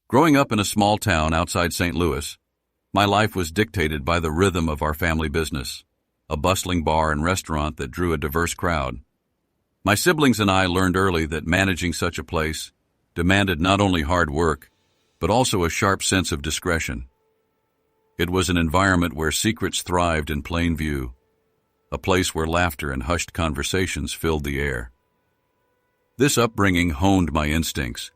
Growing up in a small town outside St. Louis, my life was dictated by the rhythm of our family business, a bustling bar and restaurant that drew a diverse crowd. My siblings and I learned early that managing such a place demanded not only hard work, but also a sharp sense of discretion. It was an environment where secrets thrived in plain view, a place where laughter and hushed conversations filled the air. This upbringing honed my instincts,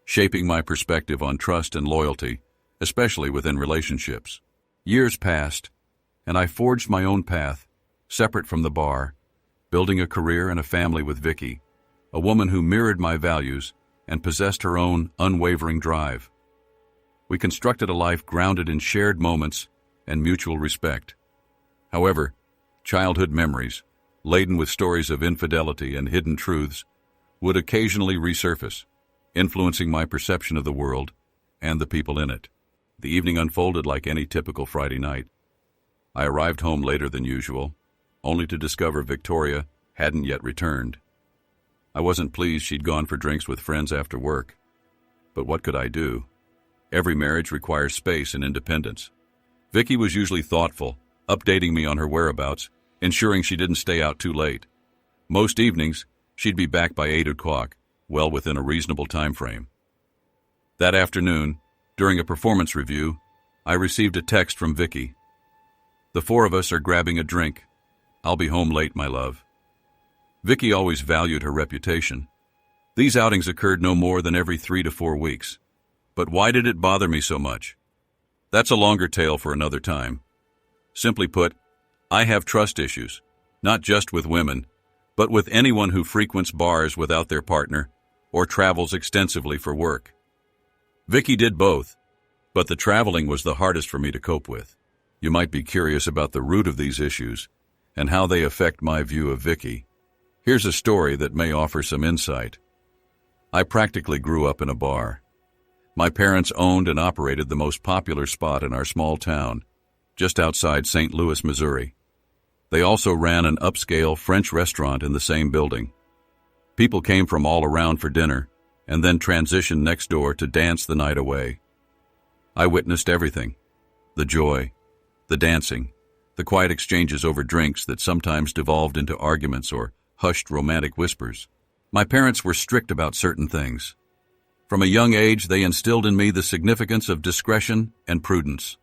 shaping my perspective on trust and loyalty, especially within relationships. Years passed, and I forged my own path, separate from the bar, building a career and a family with Vicki, a woman who mirrored my values and possessed her own unwavering drive. We constructed a life grounded in shared moments and mutual respect. However, childhood memories, laden with stories of infidelity and hidden truths, would occasionally resurface, influencing my perception of the world and the people in it. The evening unfolded like any typical Friday night. I arrived home later than usual, only to discover Victoria hadn't yet returned. I wasn't pleased she'd gone for drinks with friends after work. But what could I do? Every marriage requires space and independence. Vicki was usually thoughtful, updating me on her whereabouts, ensuring she didn't stay out too late. Most evenings, she'd be back by 8 o'clock, well within a reasonable time frame. That afternoon, during a performance review, I received a text from Vicki. "The four of us are grabbing a drink. I'll be home late, my love." Vicki always valued her reputation. These outings occurred no more than every 3 to 4 weeks. But why did it bother me so much? That's a longer tale for another time. Simply put, I have trust issues, not just with women, but with anyone who frequents bars without their partner or travels extensively for work. Vicki did both, but the traveling was the hardest for me to cope with. You might be curious about the root of these issues and how they affect my view of Vicki. Here's a story that may offer some insight. I practically grew up in a bar. My parents owned and operated the most popular spot in our small town, just outside St. Louis, Missouri. They also ran an upscale French restaurant in the same building. People came from all around for dinner and then transitioned next door to dance the night away. I witnessed everything: the joy, the dancing, the quiet exchanges over drinks that sometimes devolved into arguments or hushed romantic whispers. My parents were strict about certain things. From a young age, they instilled in me the significance of discretion and prudence.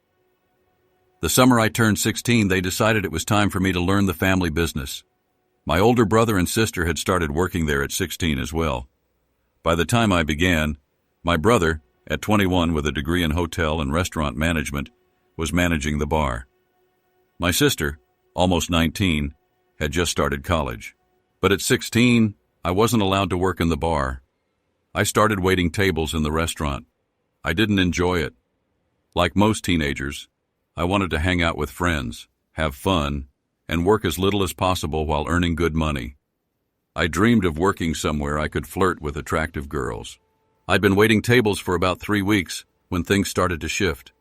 The summer I turned 16, they decided it was time for me to learn the family business. My older brother and sister had started working there at 16 as well. By the time I began, my brother, at 21 with a degree in hotel and restaurant management, was managing the bar. My sister, almost 19, had just started college. But at 16, I wasn't allowed to work in the bar. I started waiting tables in the restaurant. I didn't enjoy it. Like most teenagers, I wanted to hang out with friends, have fun, and work as little as possible while earning good money. I dreamed of working somewhere I could flirt with attractive girls. I'd been waiting tables for about 3 weeks when things started to shift.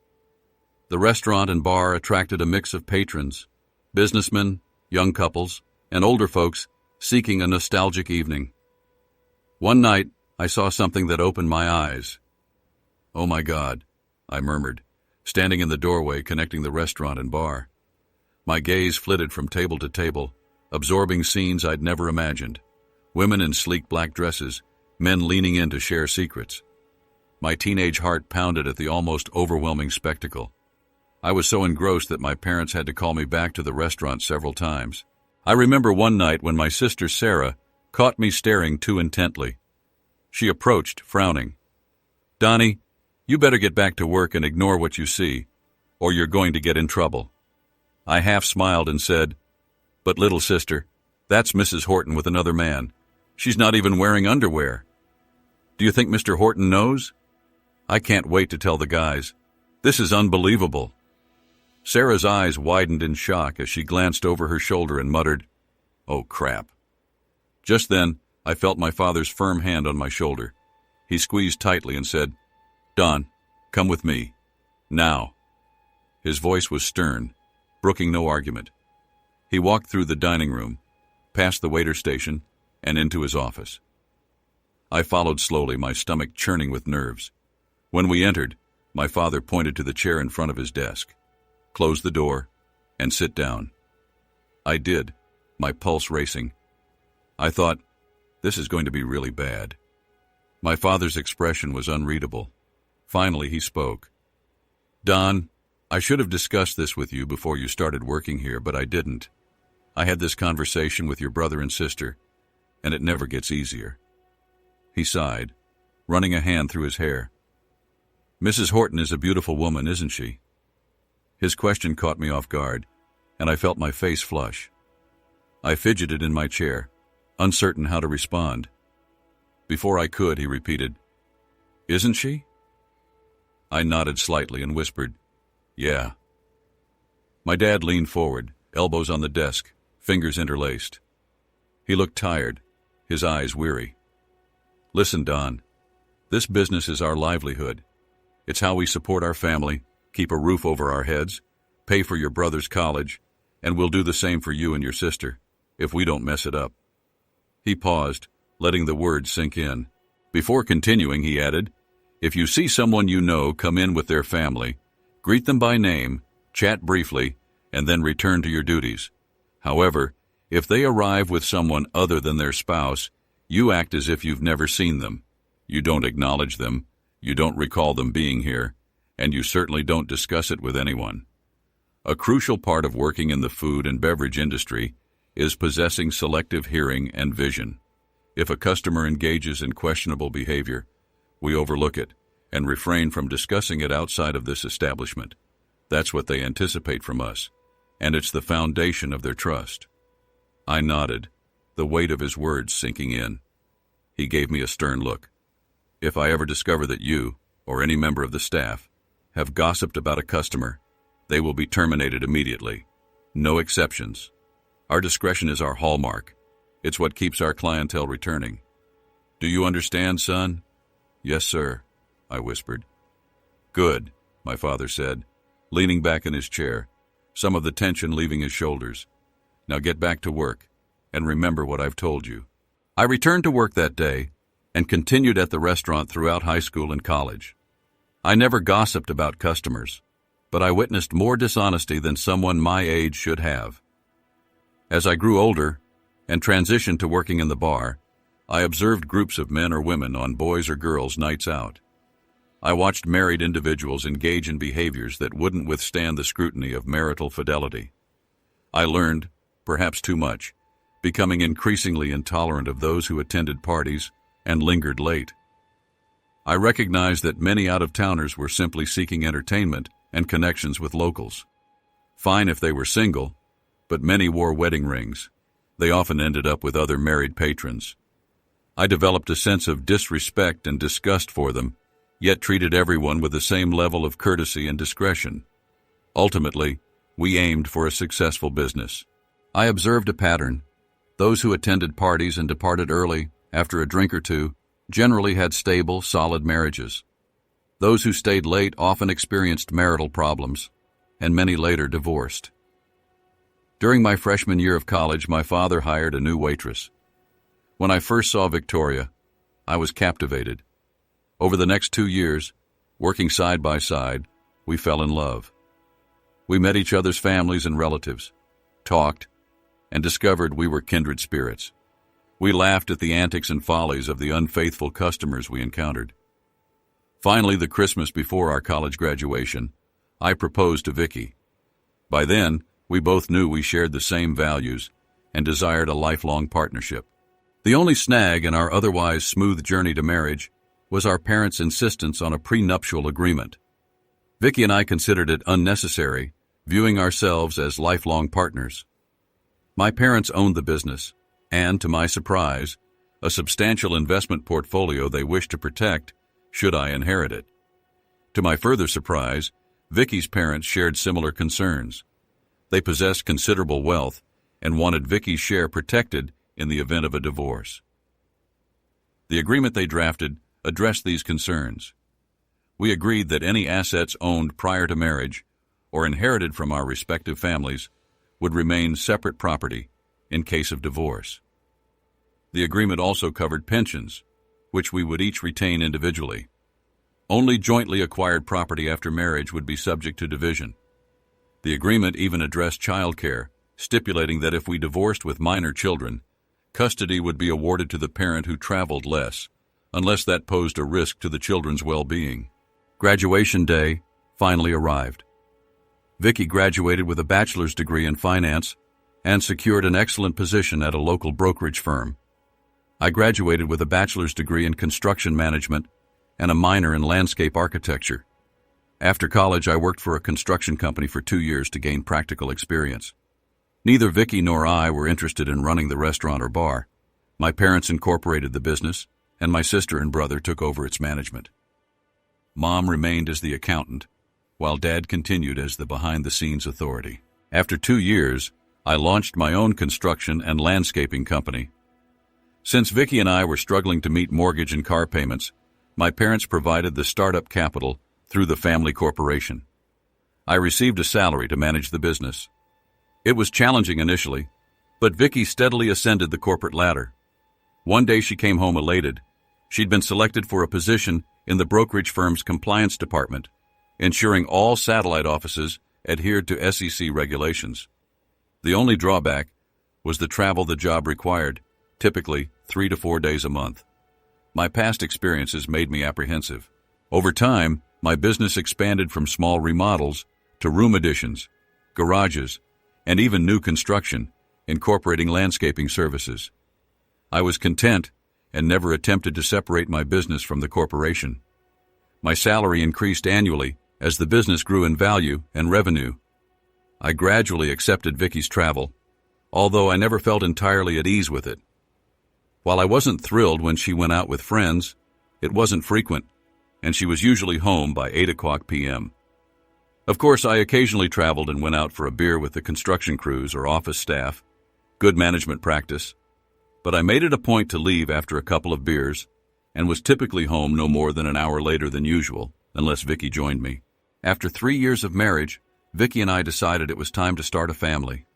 The restaurant and bar attracted a mix of patrons, businessmen, young couples, and older folks seeking a nostalgic evening. One night, I saw something that opened my eyes. "Oh my God," I murmured, standing in the doorway connecting the restaurant and bar. My gaze flitted from table to table, absorbing scenes I'd never imagined. Women in sleek black dresses, men leaning in to share secrets. My teenage heart pounded at the almost overwhelming spectacle. I was so engrossed that my parents had to call me back to the restaurant several times. I remember one night when my sister Sarah caught me staring too intently. She approached, frowning. "Donnie, you better get back to work and ignore what you see, or you're going to get in trouble." I half smiled and said, "But little sister, that's Mrs. Horton with another man. She's not even wearing underwear. Do you think Mr. Horton knows? I can't wait to tell the guys. This is unbelievable." Sarah's eyes widened in shock as she glanced over her shoulder and muttered, "Oh, crap." Just then, I felt my father's firm hand on my shoulder. He squeezed tightly and said, "Don, come with me. Now." His voice was stern, brooking no argument. He walked through the dining room, past the waiter station, and into his office. I followed slowly, my stomach churning with nerves. When we entered, my father pointed to the chair in front of his desk. "Close the door and sit down." I did, my pulse racing. I thought, this is going to be really bad. My father's expression was unreadable. Finally, he spoke. "Don, I should have discussed this with you before you started working here, but I didn't. I had this conversation with your brother and sister, and it never gets easier." He sighed, running a hand through his hair. "Mrs. Horton is a beautiful woman, isn't she?" His question caught me off guard, and I felt my face flush. I fidgeted in my chair, uncertain how to respond. Before I could, he repeated, "Isn't she?" I nodded slightly and whispered, "Yeah." My dad leaned forward, elbows on the desk, fingers interlaced. He looked tired, his eyes weary. "Listen, Don, this business is our livelihood. It's how we support our family, keep a roof over our heads, pay for your brother's college, and we'll do the same for you and your sister, if we don't mess it up." He paused, letting the words sink in. Before continuing, he added, "If you see someone you know come in with their family, greet them by name, chat briefly, and then return to your duties. However, if they arrive with someone other than their spouse, you act as if you've never seen them. You don't acknowledge them, you don't recall them being here, and you certainly don't discuss it with anyone." A crucial part of working in the food and beverage industry is possessing selective hearing and vision. If a customer engages in questionable behavior, we overlook it and refrain from discussing it outside of this establishment. That's what they anticipate from us, and it's the foundation of their trust. I nodded, the weight of his words sinking in. He gave me a stern look. "If I ever discover that you, or any member of the staff, have gossiped about a customer, they will be terminated immediately. No exceptions. Our discretion is our hallmark. It's what keeps our clientele returning. Do you understand, son?" "Yes, sir," I whispered. "Good," my father said, leaning back in his chair, some of the tension leaving his shoulders. "Now get back to work, and remember what I've told you." I returned to work that day and continued at the restaurant throughout high school and college. I never gossiped about customers, but I witnessed more dishonesty than someone my age should have. As I grew older and transitioned to working in the bar, I observed groups of men or women on boys or girls' nights out. I watched married individuals engage in behaviors that wouldn't withstand the scrutiny of marital fidelity. I learned, perhaps too much, becoming increasingly intolerant of those who attended parties and lingered late. I recognized that many out-of-towners were simply seeking entertainment and connections with locals. Fine if they were single, but many wore wedding rings. They often ended up with other married patrons. I developed a sense of disrespect and disgust for them, yet treated everyone with the same level of courtesy and discretion. Ultimately, we aimed for a successful business. I observed a pattern. Those who attended parties and departed early, after a drink or two, generally had stable, solid marriages. Those who stayed late often experienced marital problems, and many later divorced. During my freshman year of college, my father hired a new waitress. When I first saw Victoria, I was captivated. Over the next 2 years, working side by side, we fell in love. We met each other's families and relatives, talked, and discovered we were kindred spirits. We laughed at the antics and follies of the unfaithful customers we encountered. Finally, the Christmas before our college graduation, I proposed to Vicki. By then, we both knew we shared the same values and desired a lifelong partnership. The only snag in our otherwise smooth journey to marriage was our parents' insistence on a prenuptial agreement. Vicki and I considered it unnecessary, viewing ourselves as lifelong partners. My parents owned the business, and, to my surprise, a substantial investment portfolio they wished to protect should I inherit it. To my further surprise, Vicki's parents shared similar concerns. They possessed considerable wealth and wanted Vicki's share protected in the event of a divorce. The agreement they drafted addressed these concerns. We agreed that any assets owned prior to marriage or inherited from our respective families would remain separate property in case of divorce. The agreement also covered pensions, which we would each retain individually. Only jointly acquired property after marriage would be subject to division. The agreement even addressed child care, stipulating that if we divorced with minor children, custody would be awarded to the parent who traveled less, unless that posed a risk to the children's well-being. Graduation day finally arrived. Vicki graduated with a bachelor's degree in finance and secured an excellent position at a local brokerage firm. I graduated with a bachelor's degree in construction management and a minor in landscape architecture. After college, I worked for a construction company for 2 years to gain practical experience. Neither Vicki nor I were interested in running the restaurant or bar. My parents incorporated the business, and my sister and brother took over its management. Mom remained as the accountant, while Dad continued as the behind-the-scenes authority. After 2 years, I launched my own construction and landscaping company. Since Vicki and I were struggling to meet mortgage and car payments, my parents provided the startup capital through the family corporation. I received a salary to manage the business. It was challenging initially, but Vicki steadily ascended the corporate ladder. One day she came home elated. She'd been selected for a position in the brokerage firm's compliance department, ensuring all satellite offices adhered to SEC regulations. The only drawback was the travel the job required, typically 3 to 4 days a month. My past experiences made me apprehensive. Over time, my business expanded from small remodels to room additions, garages, and even new construction, incorporating landscaping services. I was content and never attempted to separate my business from the corporation. My salary increased annually as the business grew in value and revenue. I gradually accepted Vicki's travel, although I never felt entirely at ease with it. While I wasn't thrilled when she went out with friends, it wasn't frequent, and she was usually home by 8 p.m. Of course, I occasionally traveled and went out for a beer with the construction crews or office staff, good management practice, but I made it a point to leave after a couple of beers and was typically home no more than an hour later than usual, unless Vicki joined me. After 3 years of marriage, Vicki and I decided it was time to start a family.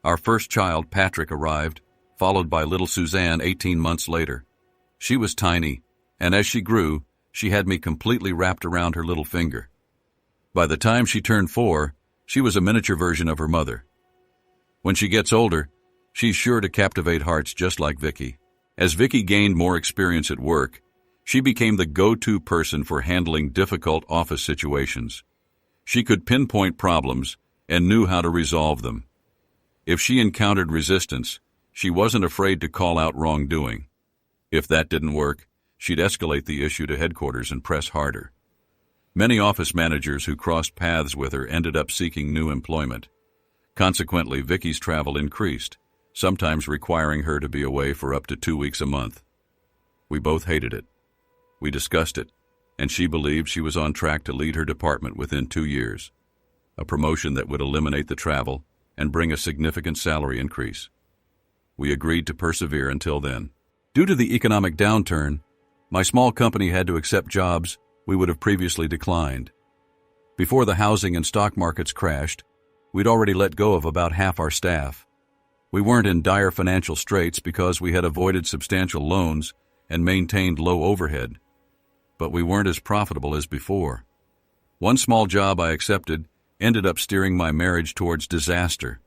Our first child, Patrick, arrived, followed by little Suzanne 18 months later. She was tiny, and as she grew, she had me completely wrapped around her little finger. By the time she turned 4, she was a miniature version of her mother. When she gets older, she's sure to captivate hearts just like Vicki. As Vicki gained more experience at work, she became the go-to person for handling difficult office situations. She could pinpoint problems and knew how to resolve them. If she encountered resistance, she wasn't afraid to call out wrongdoing. If that didn't work, she'd escalate the issue to headquarters and press harder. Many office managers who crossed paths with her ended up seeking new employment. Consequently, Vicki's travel increased, sometimes requiring her to be away for up to 2 weeks a month. We both hated it. We discussed it, and she believed she was on track to lead her department within 2 years, a promotion that would eliminate the travel and bring a significant salary increase. We agreed to persevere until then. Due to the economic downturn, my small company had to accept jobs we would have previously declined. Before the housing and stock markets crashed, we'd already let go of about half our staff. We weren't in dire financial straits because we had avoided substantial loans and maintained low overhead, but we weren't as profitable as before. One small job I accepted ended up steering my marriage towards disaster.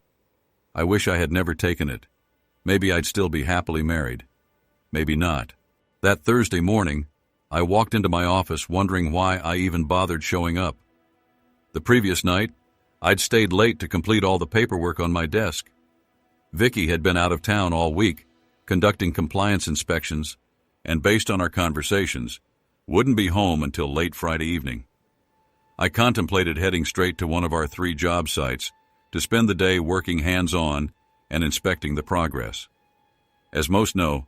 I wish I had never taken it. Maybe I'd still be happily married. Maybe not. That Thursday morning, I walked into my office wondering why I even bothered showing up. The previous night, I'd stayed late to complete all the paperwork on my desk. Vicki had been out of town all week, conducting compliance inspections, and based on our conversations, wouldn't be home until late Friday evening. I contemplated heading straight to one of our 3 job sites to spend the day working hands-on and inspecting the progress. As most know,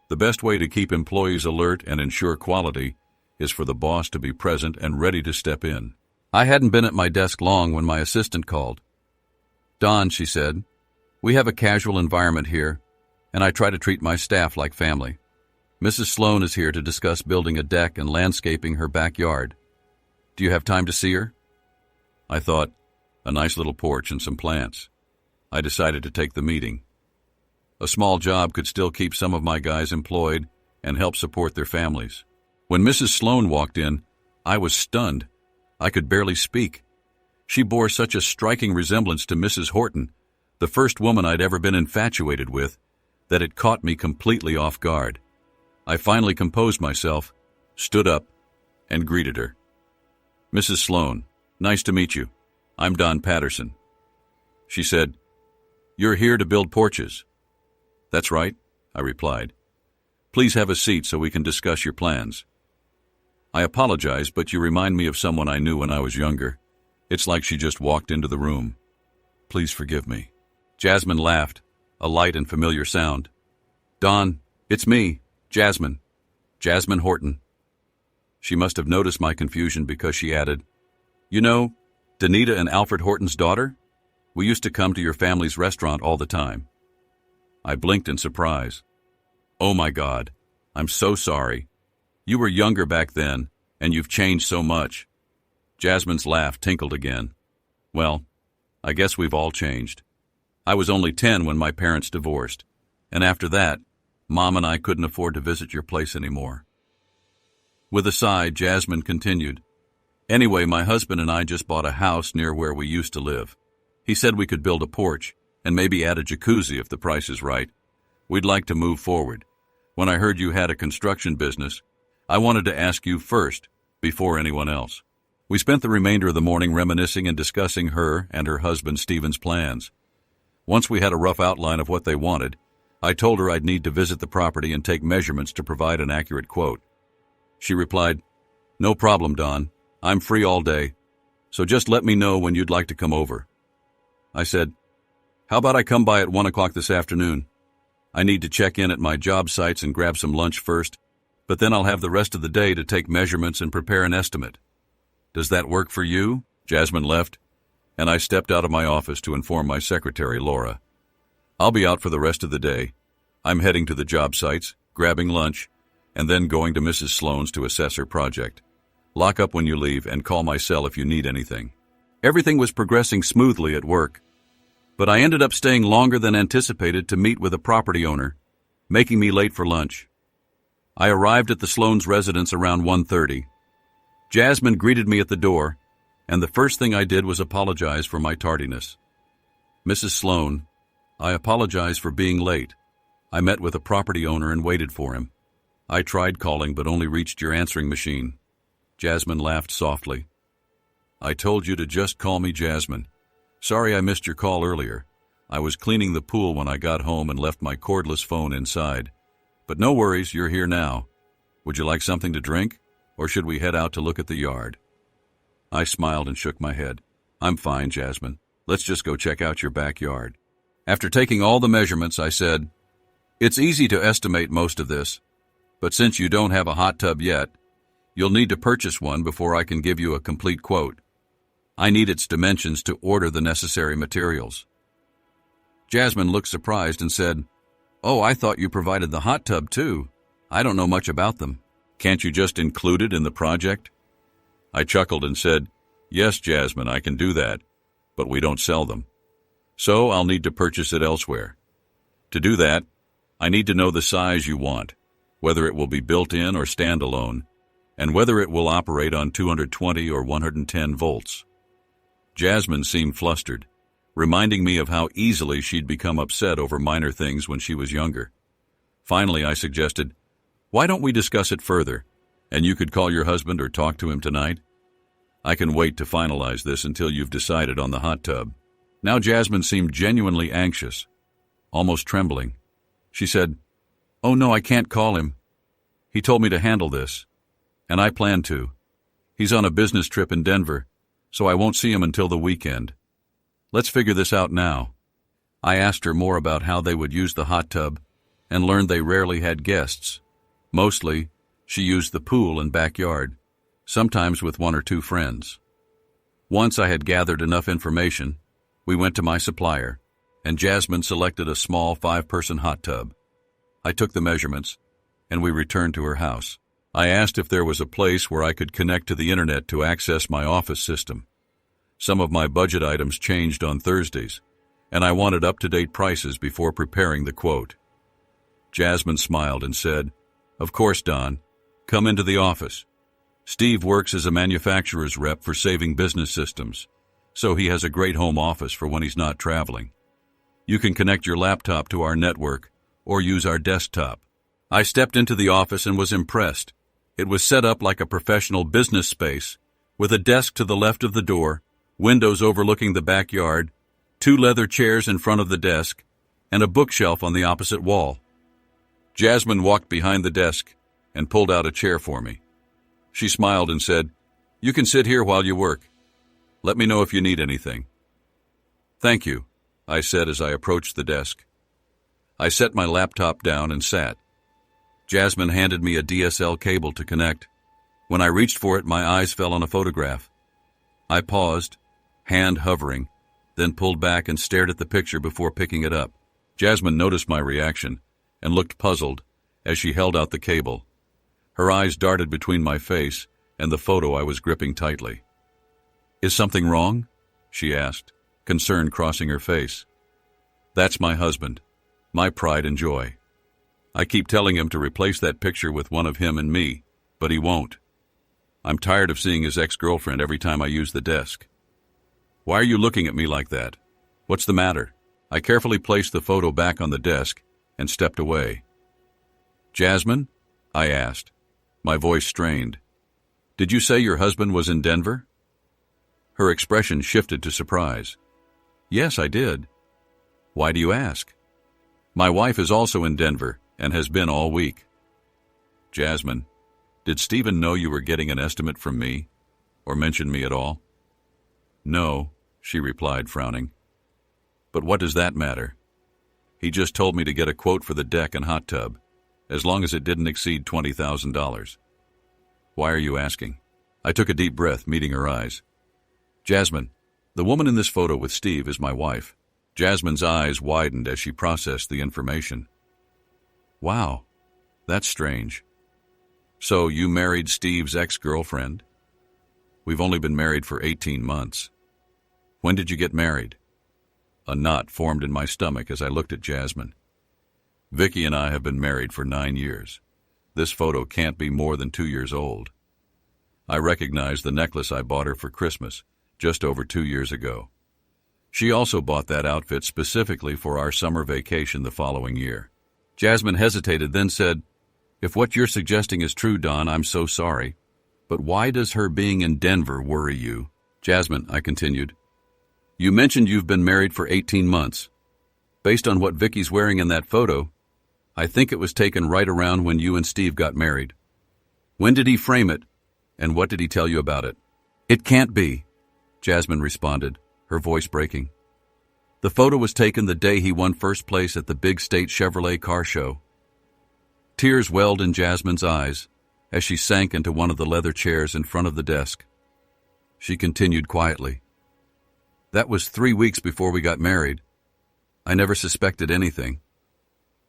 the best way to keep employees alert and ensure quality is for the boss to be present and ready to step in. I hadn't been at my desk long when my assistant called. "Don," she said, "we have a casual environment here, and I try to treat my staff like family. Mrs. Sloan is here to discuss building a deck and landscaping her backyard. Do you have time to see her?" I thought, a nice little porch and some plants. I decided to take the meeting. A small job could still keep some of my guys employed and help support their families. When Mrs. Sloan walked in, I was stunned. I could barely speak. She bore such a striking resemblance to Mrs. Horton, the first woman I'd ever been infatuated with, that it caught me completely off guard. I finally composed myself, stood up, and greeted her. "Mrs. Sloan, nice to meet you. I'm Don Patterson." She said, "You're here to build porches." "That's right," I replied. "Please have a seat so we can discuss your plans." "I apologize, but you remind me of someone I knew when I was younger." It's like she just walked into the room. "Please forgive me." Jasmine laughed, a light and familiar sound. "Don, it's me, Jasmine. Jasmine Horton." She must have noticed my confusion because she added, "You know, Danita and Alfred Horton's daughter? We used to come to your family's restaurant all the time." I blinked in surprise. "Oh my God, I'm so sorry. You were younger back then, and you've changed so much." Jasmine's laugh tinkled again. "Well, I guess we've all changed. I was only 10 when my parents divorced, and after that, Mom and I couldn't afford to visit your place anymore." With a sigh, Jasmine continued, "Anyway, my husband and I just bought a house near where we used to live. He said we could build a porch and maybe add a jacuzzi if the price is right. We'd like to move forward. When I heard you had a construction business, I wanted to ask you first, before anyone else." We spent the remainder of the morning reminiscing and discussing her and her husband Stephen's plans. Once we had a rough outline of what they wanted, I told her I'd need to visit the property and take measurements to provide an accurate quote. She replied, "No problem, Don. I'm free all day, so just let me know when you'd like to come over." I said, "How about I come by at 1 o'clock this afternoon? I need to check in at my job sites and grab some lunch first, but then I'll have the rest of the day to take measurements and prepare an estimate. Does that work for you?" Jasmine left, and I stepped out of my office to inform my secretary, Laura. "I'll be out for the rest of the day. I'm heading to the job sites, grabbing lunch, and then going to Mrs. Sloan's to assess her project. Lock up when you leave and call my cell if you need anything." Everything was progressing smoothly at work, but I ended up staying longer than anticipated to meet with a property owner, making me late for lunch. I arrived at the Sloan's residence around 1:30. Jasmine greeted me at the door, and the first thing I did was apologize for my tardiness. "Mrs. Sloan, I apologize for being late. I met with a property owner and waited for him. I tried calling but only reached your answering machine." Jasmine laughed softly. "I told you to just call me Jasmine. Sorry I missed your call earlier. I was cleaning the pool when I got home and left my cordless phone inside. But no worries, you're here now. Would you like something to drink, or should we head out to look at the yard?" I smiled and shook my head. "I'm fine, Jasmine. Let's just go check out your backyard." After taking all the measurements, I said, "It's easy to estimate most of this, but since you don't have a hot tub yet, you'll need to purchase one before I can give you a complete quote. I need its dimensions to order the necessary materials." Jasmine looked surprised and said, "Oh, I thought you provided the hot tub too. I don't know much about them. Can't you just include it in the project?" I chuckled and said, "Yes, Jasmine, I can do that, but we don't sell them. So I'll need to purchase it elsewhere. To do that, I need to know the size you want, whether it will be built-in or standalone, and whether it will operate on 220 or 110 volts. Jasmine seemed flustered, reminding me of how easily she'd become upset over minor things when she was younger. Finally, I suggested, "Why don't we discuss it further, and you could call your husband or talk to him tonight? I can wait to finalize this until you've decided on the hot tub." Now Jasmine seemed genuinely anxious, almost trembling. She said, "Oh no, I can't call him. He told me to handle this, and I plan to. He's on a business trip in Denver, so I won't see him until the weekend. Let's figure this out now." I asked her more about how they would use the hot tub and learned they rarely had guests. Mostly, she used the pool and backyard, sometimes with 1 or 2 friends. Once I had gathered enough information, we went to my supplier, and Jasmine selected a small 5-person hot tub. I took the measurements, and we returned to her house. I asked if there was a place where I could connect to the internet to access my office system. Some of my budget items changed on Thursdays, and I wanted up-to-date prices before preparing the quote. Jasmine smiled and said, "Of course, Don. Come into the office." Steve works as a manufacturer's rep for Saving Business Systems, so he has a great home office for when he's not traveling. You can connect your laptop to our network or use our desktop. I stepped into the office and was impressed. It was set up like a professional business space, with a desk to the left of the door, windows overlooking the backyard, 2 leather chairs in front of the desk, and a bookshelf on the opposite wall. Jasmine walked behind the desk and pulled out a chair for me. She smiled and said, "You can sit here while you work. Let me know if you need anything." "Thank you," I said as I approached the desk. I set my laptop down and sat. Jasmine handed me a DSL cable to connect. When I reached for it, my eyes fell on a photograph. I paused, hand hovering, then pulled back and stared at the picture before picking it up. Jasmine noticed my reaction and looked puzzled as she held out the cable. Her eyes darted between my face and the photo I was gripping tightly. "Is something wrong?" she asked, concern crossing her face. "That's my husband, my pride and joy. I keep telling him to replace that picture with one of him and me, but he won't. I'm tired of seeing his ex-girlfriend every time I use the desk. Why are you looking at me like that? What's the matter?" I carefully placed the photo back on the desk and stepped away. "Jasmine?" I asked, my voice strained. "Did you say your husband was in Denver?" Her expression shifted to surprise. "Yes, I did." "Why do you ask?" "My wife is also in Denver and has been all week." "Jasmine, did Stephen know you were getting an estimate from me, or mention me at all?" "No," she replied, frowning. "But what does that matter? He just told me to get a quote for the deck and hot tub, as long as it didn't exceed $20,000. Why are you asking?" I took a deep breath, meeting her eyes. "Jasmine, the woman in this photo with Steve is my wife." Jasmine's eyes widened as she processed the information. "Wow, that's strange. So you married Steve's ex-girlfriend?" "We've only been married for 18 months. When did you get married?" A knot formed in my stomach as I looked at Jasmine. "Vicki and I have been married for 9 years. This photo can't be more than 2 years old. I recognized the necklace I bought her for Christmas just over 2 years ago. She also bought that outfit specifically for our summer vacation the following year." Jasmine hesitated, then said, "If what you're suggesting is true, Don, I'm so sorry. But why does her being in Denver worry you?" "Jasmine," I continued, "you mentioned you've been married for 18 months. Based on what Vicki's wearing in that photo, I think it was taken right around when you and Steve got married. When did he frame it, and what did he tell you about it?" "It can't be," Jasmine responded, her voice breaking. "The photo was taken the day he won first place at the Big State Chevrolet car show." Tears welled in Jasmine's eyes as she sank into one of the leather chairs in front of the desk. She continued quietly, "That was 3 weeks before we got married. I never suspected anything.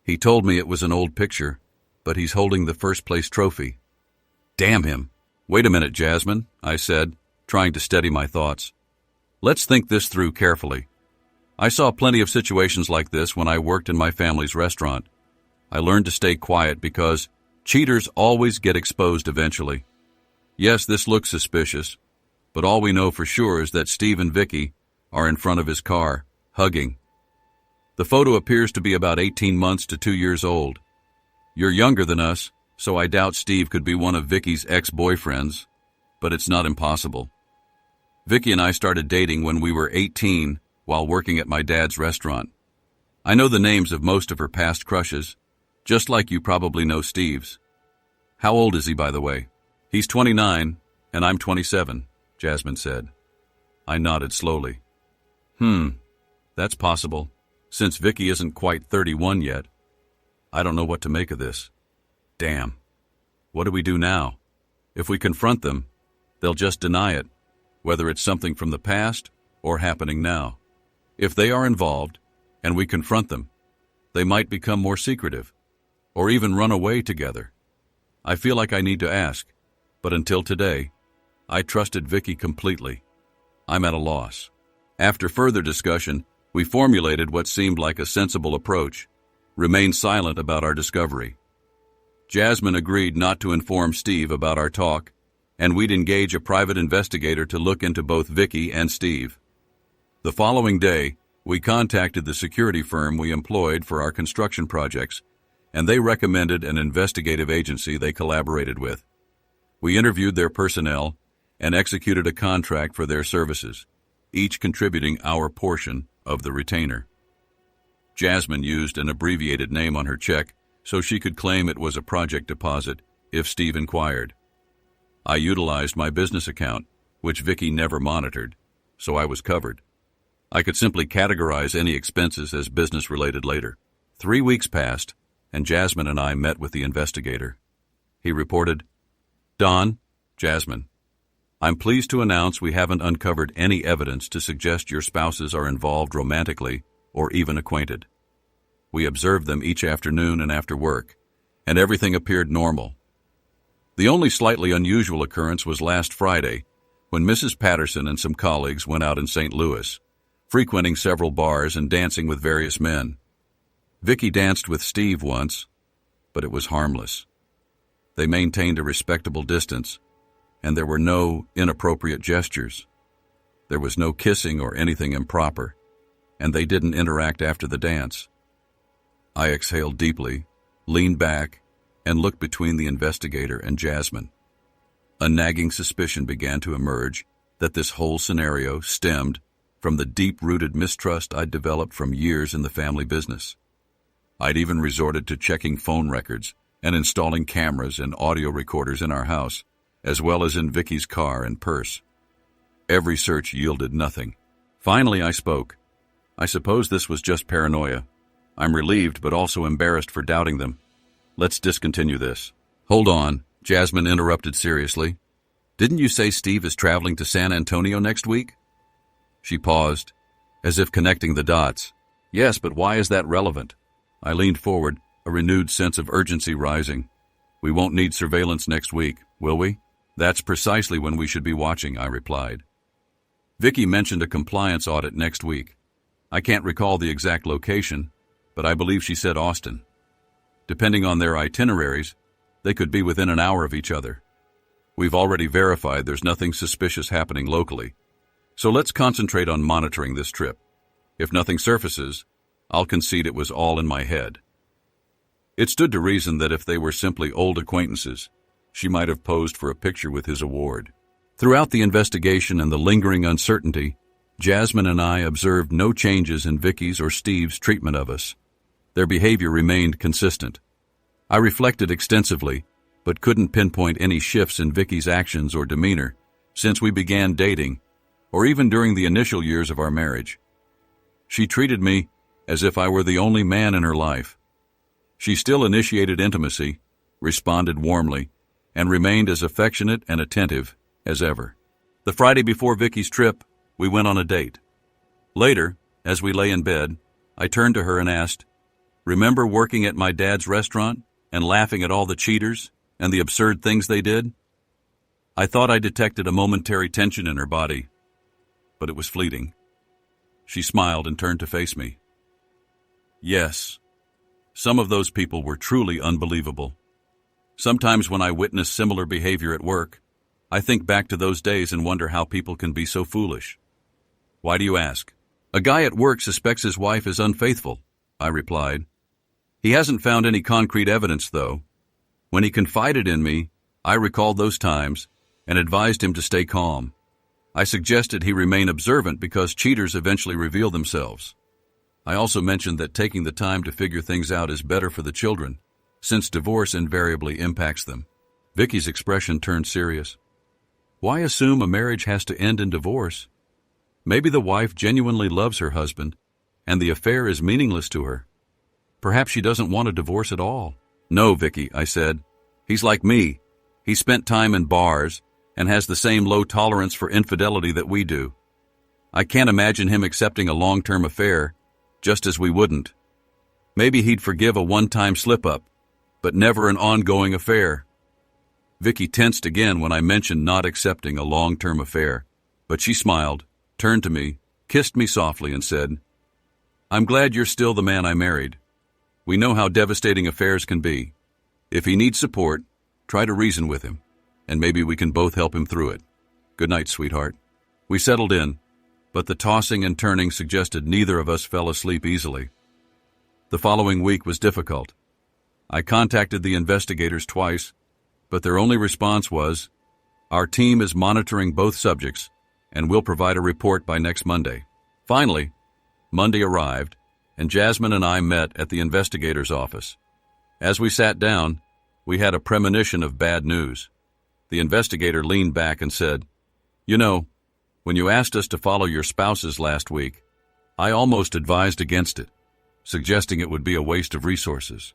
He told me it was an old picture, but he's holding the first place trophy. Damn him." "Wait a minute, Jasmine," I said, trying to steady my thoughts. "Let's think this through carefully. I saw plenty of situations like this when I worked in my family's restaurant. I learned to stay quiet because cheaters always get exposed eventually. Yes, this looks suspicious, but all we know for sure is that Steve and Vicki are in front of his car, hugging. The photo appears to be about 18 months to 2 years old. You're younger than us, so I doubt Steve could be one of Vicki's ex-boyfriends, but it's not impossible. Vicki and I started dating when we were 18 while working at my dad's restaurant. I know the names of most of her past crushes, just like you probably know Steve's." "How old is he, by the way?" "He's 29, and I'm 27, Jasmine said. I nodded slowly. That's possible, since Vicki isn't quite 31 yet. I don't know what to make of this. Damn. What do we do now? If we confront them, they'll just deny it, whether it's something from the past or happening now. If they are involved, and we confront them, they might become more secretive, or even run away together. I feel like I need to ask, but until today, I trusted Vicki completely. I'm at a loss." After further discussion, we formulated what seemed like a sensible approach: remain silent about our discovery. Jasmine agreed not to inform Steve about our talk, and we'd engage a private investigator to look into both Vicki and Steve. The following day, we contacted the security firm we employed for our construction projects, and they recommended an investigative agency they collaborated with. We interviewed their personnel and executed a contract for their services, each contributing our portion of the retainer. Jasmine used an abbreviated name on her check so she could claim it was a project deposit if Steve inquired. I utilized my business account, which Vicki never monitored, so I was covered. I could simply categorize any expenses as business-related later. 3 weeks passed, and Jasmine and I met with the investigator. He reported, "Don, Jasmine, I'm pleased to announce we haven't uncovered any evidence to suggest your spouses are involved romantically or even acquainted. We observed them each afternoon and after work, and everything appeared normal. The only slightly unusual occurrence was last Friday, when Mrs. Patterson and some colleagues went out in St. Louis, frequenting several bars and dancing with various men. Vicki danced with Steve once, but it was harmless. They maintained a respectable distance, and there were no inappropriate gestures. There was no kissing or anything improper, and they didn't interact after the dance." I exhaled deeply, leaned back, and looked between the investigator and Jasmine. A nagging suspicion began to emerge that this whole scenario stemmed from the deep-rooted mistrust I'd developed from years in the family business. I'd even resorted to checking phone records and installing cameras and audio recorders in our house, as well as in Vicki's car and purse. Every search yielded nothing. Finally, I spoke. "I suppose this was just paranoia. I'm relieved but also embarrassed for doubting them. Let's discontinue this." "Hold on," Jasmine interrupted seriously. "Didn't you say Steve is traveling to San Antonio next week?" She paused, as if connecting the dots. "Yes, but why is that relevant?" I leaned forward, a renewed sense of urgency rising. "We won't need surveillance next week, will we?" "That's precisely when we should be watching," I replied. Vicki mentioned a compliance audit next week. I can't recall the exact location, but I believe she said Austin. Depending on their itineraries, they could be within an hour of each other. We've already verified there's nothing suspicious happening locally, so let's concentrate on monitoring this trip. If nothing surfaces, I'll concede it was all in my head. It stood to reason that if they were simply old acquaintances, she might have posed for a picture with his award. Throughout the investigation and the lingering uncertainty, Jasmine and I observed no changes in Vicki's or Steve's treatment of us. Their behavior remained consistent. I reflected extensively, but couldn't pinpoint any shifts in Vicki's actions or demeanor since we began dating, or even during the initial years of our marriage. She treated me as if I were the only man in her life. She still initiated intimacy, responded warmly, and remained as affectionate and attentive as ever. The Friday before Vicki's trip, we went on a date. Later, as we lay in bed, I turned to her and asked, "Remember working at my dad's restaurant and laughing at all the cheaters and the absurd things they did?" I thought I detected a momentary tension in her body, but it was fleeting. She smiled and turned to face me. "Yes, some of those people were truly unbelievable. Sometimes when I witness similar behavior at work, I think back to those days and wonder how people can be so foolish." "Why do you ask?" "A guy at work suspects his wife is unfaithful," I replied. "He hasn't found any concrete evidence, though. When he confided in me, I recalled those times and advised him to stay calm. I suggested he remain observant because cheaters eventually reveal themselves. I also mentioned that taking the time to figure things out is better for the children, since divorce invariably impacts them." Vicki's expression turned serious. "Why assume a marriage has to end in divorce? Maybe the wife genuinely loves her husband, and the affair is meaningless to her. Perhaps she doesn't want a divorce at all." "No, Vicki," I said. "He's like me. He spent time in bars and has the same low tolerance for infidelity that we do. I can't imagine him accepting a long-term affair, just as we wouldn't. Maybe he'd forgive a one-time slip-up, but never an ongoing affair." Vicki tensed again when I mentioned not accepting a long-term affair, but she smiled, turned to me, kissed me softly, and said, "I'm glad you're still the man I married. We know how devastating affairs can be. If he needs support, try to reason with him. and maybe we can both help him through it. Good night, sweetheart. We settled in, but the tossing and turning suggested neither of us fell asleep easily. The following week was difficult. I contacted the investigators twice, but their only response was, "Our team is monitoring both subjects, and we'll provide a report by next Monday." Finally, Monday arrived, and Jasmine and I met at the investigator's office. As we sat down, we had a premonition of bad news. The investigator leaned back and said, "You know, when you asked us to follow your spouses last week, I almost advised against it, suggesting it would be a waste of resources.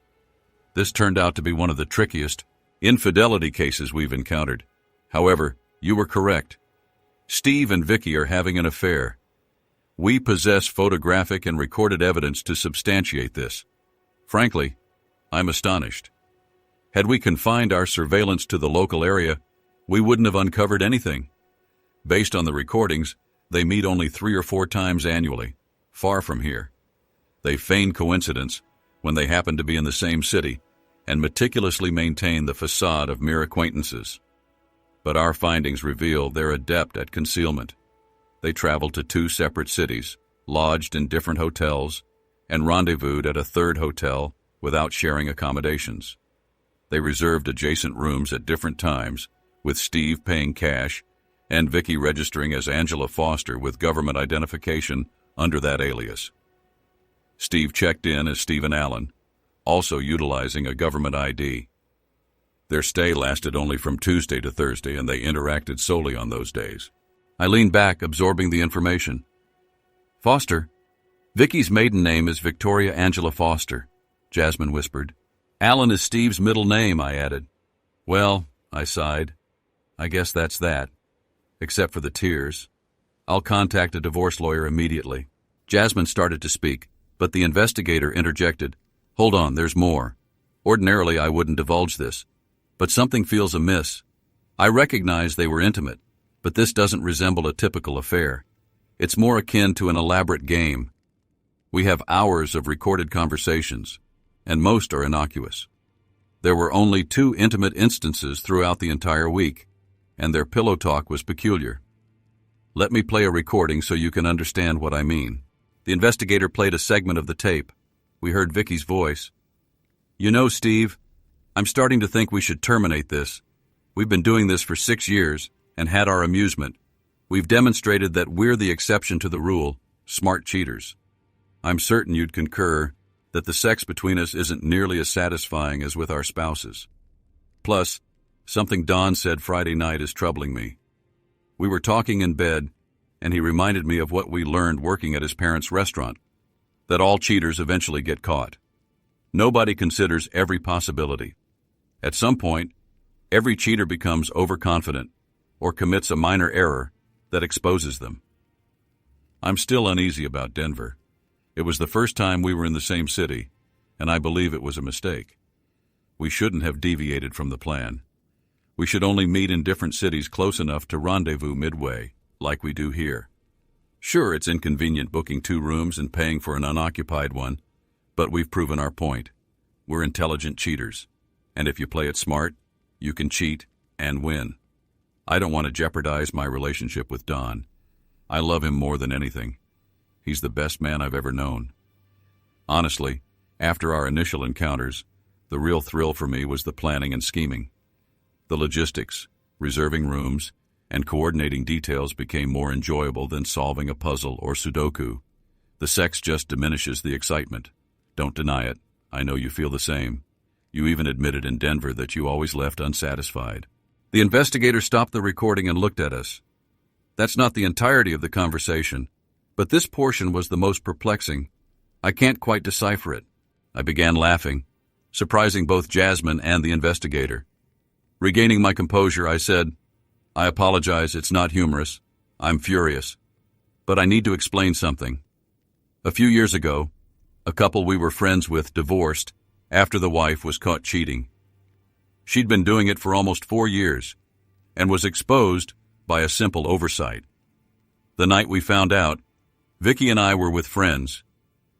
This turned out to be one of the trickiest infidelity cases we've encountered. However, you were correct. Steve and Vicki are having an affair. We possess photographic and recorded evidence to substantiate this. Frankly, I'm astonished. Had we confined our surveillance to the local area, we wouldn't have uncovered anything. Based on the recordings, they meet only 3 or 4 times annually, far from here. They feign coincidence when they happen to be in the same city and meticulously maintain the facade of mere acquaintances. But our findings reveal they're adept at concealment. They traveled to 2 separate cities, lodged in different hotels, and rendezvoused at a 3rd hotel without sharing accommodations. They reserved adjacent rooms at different times, with Steve paying cash and Vicki registering as Angela Foster with government identification under that alias. Steve checked in as Stephen Allen, also utilizing a government ID. Their stay lasted only from Tuesday to Thursday, and they interacted solely on those days. I leaned back, absorbing the information. "Foster? Vicki's maiden name is Victoria Angela Foster," Jasmine whispered. "Allen is Steve's middle name," I added. "Well," I sighed, "I guess that's that. Except for the tears. I'll contact a divorce lawyer immediately." Jasmine started to speak, but the investigator interjected. "Hold on, there's more. Ordinarily I wouldn't divulge this, but something feels amiss. I recognize they were intimate, but this doesn't resemble a typical affair. It's more akin to an elaborate game. We have hours of recorded conversations, and most are innocuous. There were only 2 intimate instances throughout the entire week, and their pillow talk was peculiar. Let me play a recording so you can understand what I mean." The investigator played a segment of the tape. We heard Vicki's voice. "You know, Steve, I'm starting to think we should terminate this. We've been doing this for 6 years and had our amusement. We've demonstrated that we're the exception to the rule, smart cheaters. I'm certain you'd concur that the sex between us isn't nearly as satisfying as with our spouses. Plus, something Don said Friday night is troubling me. We were talking in bed, and he reminded me of what we learned working at his parents' restaurant, that all cheaters eventually get caught. Nobody considers every possibility. At some point, every cheater becomes overconfident or commits a minor error that exposes them. I'm still uneasy about Denver. It was the first time we were in the same city, and I believe it was a mistake. We shouldn't have deviated from the plan. We should only meet in different cities close enough to rendezvous midway, like we do here. Sure, it's inconvenient booking 2 rooms and paying for an unoccupied one, but we've proven our point. We're intelligent cheaters, and if you play it smart, you can cheat and win. I don't want to jeopardize my relationship with Don. I love him more than anything. He's the best man I've ever known. Honestly, after our initial encounters, the real thrill for me was the planning and scheming. The logistics, reserving rooms, and coordinating details became more enjoyable than solving a puzzle or Sudoku. The sex just diminishes the excitement. Don't deny it. I know you feel the same. You even admitted in Denver that you always left unsatisfied. The investigator stopped the recording and looked at us. That's not the entirety of the conversation, but this portion was the most perplexing. I can't quite decipher it. I began laughing, surprising both Jasmine and the investigator. Regaining my composure, I said, "I apologize, it's not humorous. I'm furious. But I need to explain something. A few years ago, a couple we were friends with divorced after the wife was caught cheating. She'd been doing it for almost 4 years and was exposed by a simple oversight. The night we found out, Vicki and I were with friends,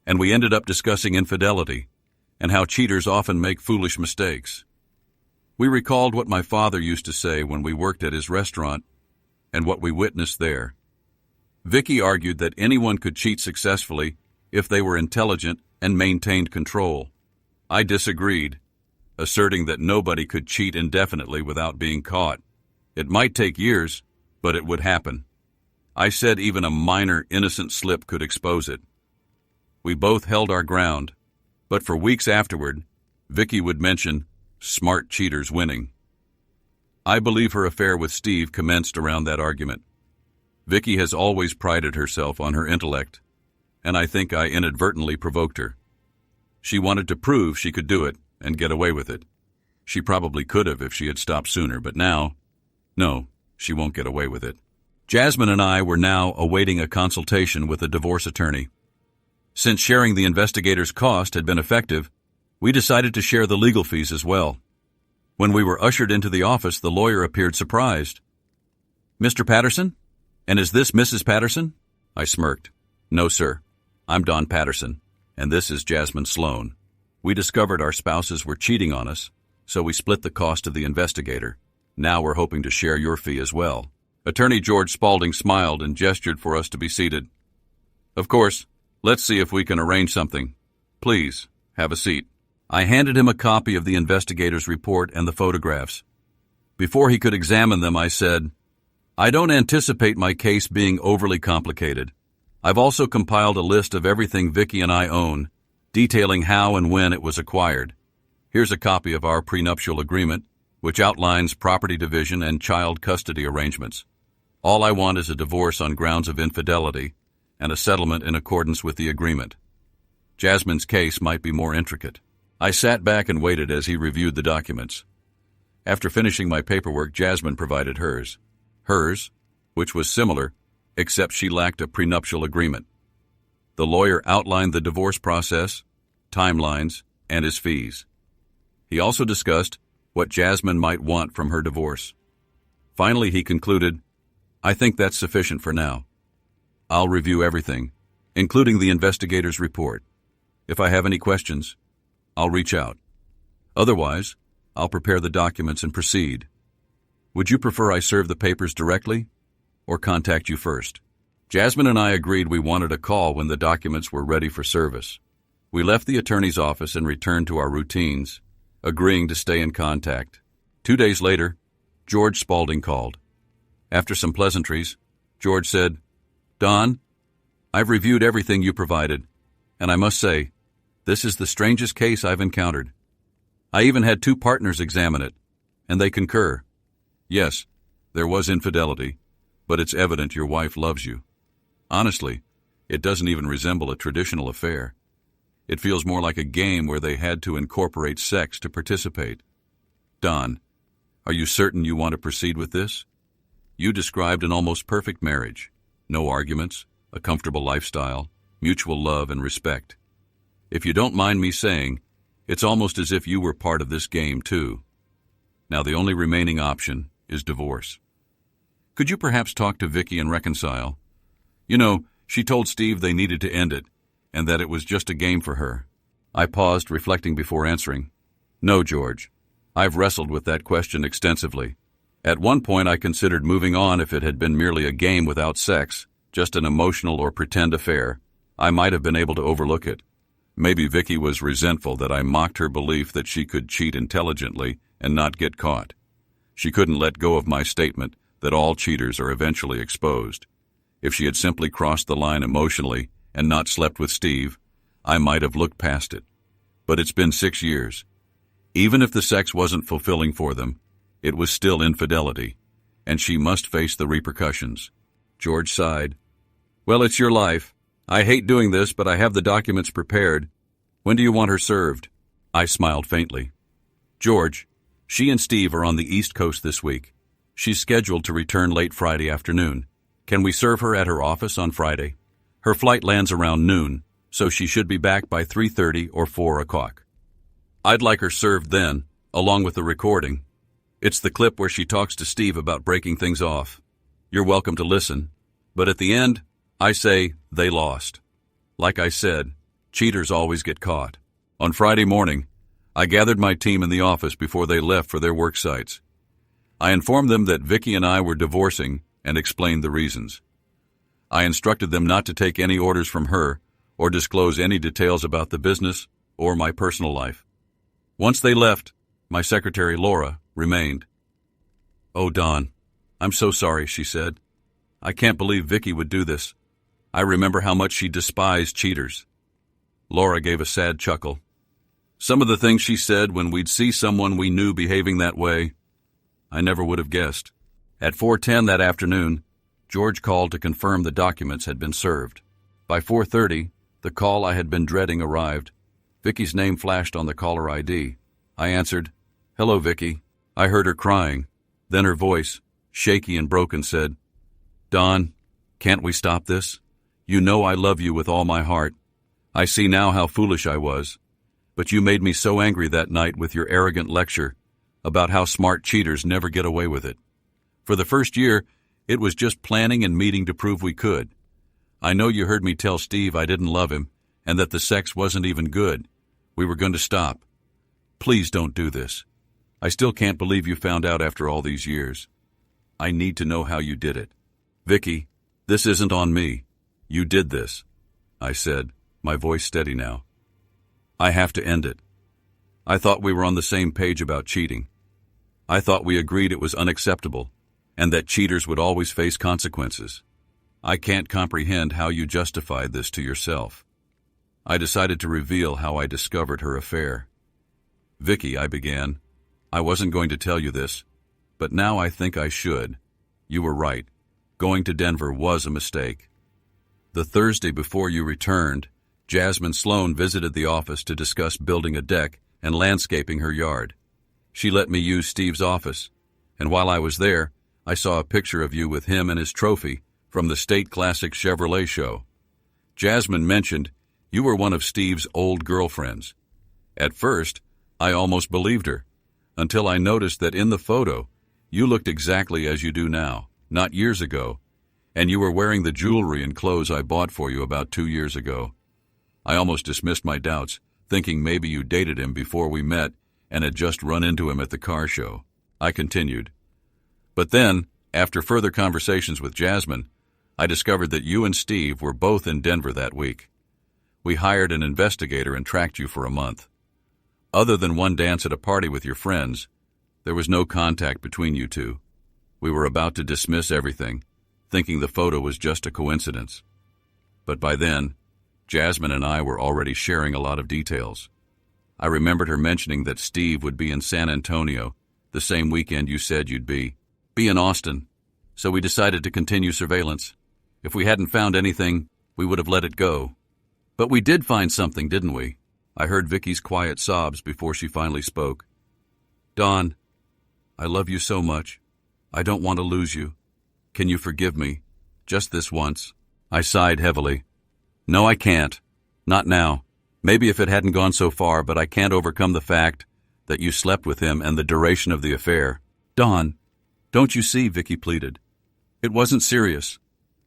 and we ended up discussing infidelity and how cheaters often make foolish mistakes. We recalled what my father used to say when we worked at his restaurant and what we witnessed there. Vicki argued that anyone could cheat successfully if they were intelligent and maintained control. I disagreed, asserting that nobody could cheat indefinitely without being caught. It might take years, but it would happen. I said even a minor innocent slip could expose it. We both held our ground, but for weeks afterward, Vicki would mention smart cheaters winning. I believe her affair with Steve commenced around that argument. Vicki has always prided herself on her intellect, and I think I inadvertently provoked her. She wanted to prove she could do it and get away with it. She probably could have if she had stopped sooner, but now, no, she won't get away with it. Jasmine and I were now awaiting a consultation with a divorce attorney. Since sharing the investigator's cost had been effective, we decided to share the legal fees as well. When we were ushered into the office, the lawyer appeared surprised. "Mr. Patterson? And is this Mrs. Patterson?" I smirked. "No, sir. I'm Don Patterson, and this is Jasmine Sloan. We discovered our spouses were cheating on us, so we split the cost of the investigator. Now we're hoping to share your fee as well." Attorney George Spaulding smiled and gestured for us to be seated. "Of course. Let's see if we can arrange something. Please, have a seat." I handed him a copy of the investigator's report and the photographs. Before he could examine them, I said, "I don't anticipate my case being overly complicated. I've also compiled a list of everything Vicki and I own, detailing how and when it was acquired. Here's a copy of our prenuptial agreement, which outlines property division and child custody arrangements. All I want is a divorce on grounds of infidelity and a settlement in accordance with the agreement. Jasmine's case might be more intricate." I sat back and waited as he reviewed the documents. After finishing my paperwork, Jasmine provided hers. Hers, which was similar, except she lacked a prenuptial agreement. The lawyer outlined the divorce process, timelines, and his fees. He also discussed what Jasmine might want from her divorce. Finally, he concluded, "I think that's sufficient for now. I'll review everything, including the investigator's report. If I have any questions, I'll reach out. Otherwise, I'll prepare the documents and proceed. Would you prefer I serve the papers directly or contact you first?" Jasmine and I agreed we wanted a call when the documents were ready for service. We left the attorney's office and returned to our routines, agreeing to stay in contact. 2 days later, George Spaulding called. After some pleasantries, George said, "Don, I've reviewed everything you provided, and I must say, this is the strangest case I've encountered. I even had 2 partners examine it, and they concur. Yes, there was infidelity, but it's evident your wife loves you. Honestly, it doesn't even resemble a traditional affair. It feels more like a game where they had to incorporate sex to participate. Don, are you certain you want to proceed with this? You described an almost perfect marriage. No arguments, a comfortable lifestyle, mutual love and respect. If you don't mind me saying, it's almost as if you were part of this game too. Now the only remaining option is divorce. Could you perhaps talk to Vicki and reconcile? You know, she told Steve they needed to end it, and that it was just a game for her." I paused, reflecting before answering. "No, George. I've wrestled with that question extensively. At one point I considered moving on if it had been merely a game without sex, just an emotional or pretend affair. I might have been able to overlook it. Maybe Vicki was resentful that I mocked her belief that she could cheat intelligently and not get caught. She couldn't let go of my statement that all cheaters are eventually exposed. If she had simply crossed the line emotionally and not slept with Steve, I might have looked past it. But it's been 6 years. Even if the sex wasn't fulfilling for them, it was still infidelity, and she must face the repercussions." George sighed. "Well, it's your life. I hate doing this, but I have the documents prepared. When do you want her served?" I smiled faintly. "George, she and Steve are on the East Coast this week. She's scheduled to return late Friday afternoon. Can we serve her at her office on Friday? Her flight lands around noon, so she should be back by 3:30 or 4 o'clock. I'd like her served then, along with the recording. It's the clip where she talks to Steve about breaking things off. You're welcome to listen, but at the end, I say they lost. Like I said, cheaters always get caught. On Friday morning, I gathered my team in the office before they left for their work sites. I informed them that Vicki and I were divorcing and explained the reasons. I instructed them not to take any orders from her or disclose any details about the business or my personal life. Once they left, my secretary, Laura, remained. "Oh, Don, I'm so sorry," she said. "I can't believe Vicki would do this. I remember how much she despised cheaters." Laura gave a sad chuckle. Some of the things she said when we'd see someone we knew behaving that way, I never would have guessed. At 4:10 that afternoon, George called to confirm the documents had been served. By 4:30, the call I had been dreading arrived. Vicki's name flashed on the caller ID. I answered, "Hello, Vicki." I heard her crying. Then her voice, shaky and broken, said, "Don, can't we stop this? You know I love you with all my heart. I see now how foolish I was. But you made me so angry that night with your arrogant lecture about how smart cheaters never get away with it. For the first year, it was just planning and meeting to prove we could. I know you heard me tell Steve I didn't love him and that the sex wasn't even good. We were going to stop. Please don't do this. I still can't believe you found out after all these years. I need to know how you did it. Vicki, this isn't on me. You did this," I said, my voice steady now. "I have to end it. I thought we were on the same page about cheating. I thought we agreed it was unacceptable and that cheaters would always face consequences. I can't comprehend how you justified this to yourself." I decided to reveal how I discovered her affair. "Vicki," I began, "I wasn't going to tell you this, but now I think I should. You were right. Going to Denver was a mistake. The Thursday before you returned, Jasmine Sloan visited the office to discuss building a deck and landscaping her yard. She let me use Steve's office, and while I was there, I saw a picture of you with him and his trophy from the State Classic Chevrolet show. Jasmine mentioned you were one of Steve's old girlfriends. At first, I almost believed her, until I noticed that in the photo, you looked exactly as you do now, not years ago, and you were wearing the jewelry and clothes I bought for you about 2 years ago. I almost dismissed my doubts, thinking maybe you dated him before we met and had just run into him at the car show." I continued. "But then, after further conversations with Jasmine, I discovered that you and Steve were both in Denver that week. We hired an investigator and tracked you for a month. Other than one dance at a party with your friends, there was no contact between you two. We were about to dismiss everything, thinking the photo was just a coincidence. But by then, Jasmine and I were already sharing a lot of details. I remembered her mentioning that Steve would be in San Antonio the same weekend you said you'd be in Austin, so we decided to continue surveillance. If we hadn't found anything, we would have let it go. But we did find something, didn't we?" I heard Vicki's quiet sobs before she finally spoke. "Don, I love you so much. I don't want to lose you. Can you forgive me? Just this once?" I sighed heavily. "No, I can't. Not now. Maybe if it hadn't gone so far, but I can't overcome the fact that you slept with him and the duration of the affair." "Don, don't you see?" Vicki pleaded. "It wasn't serious.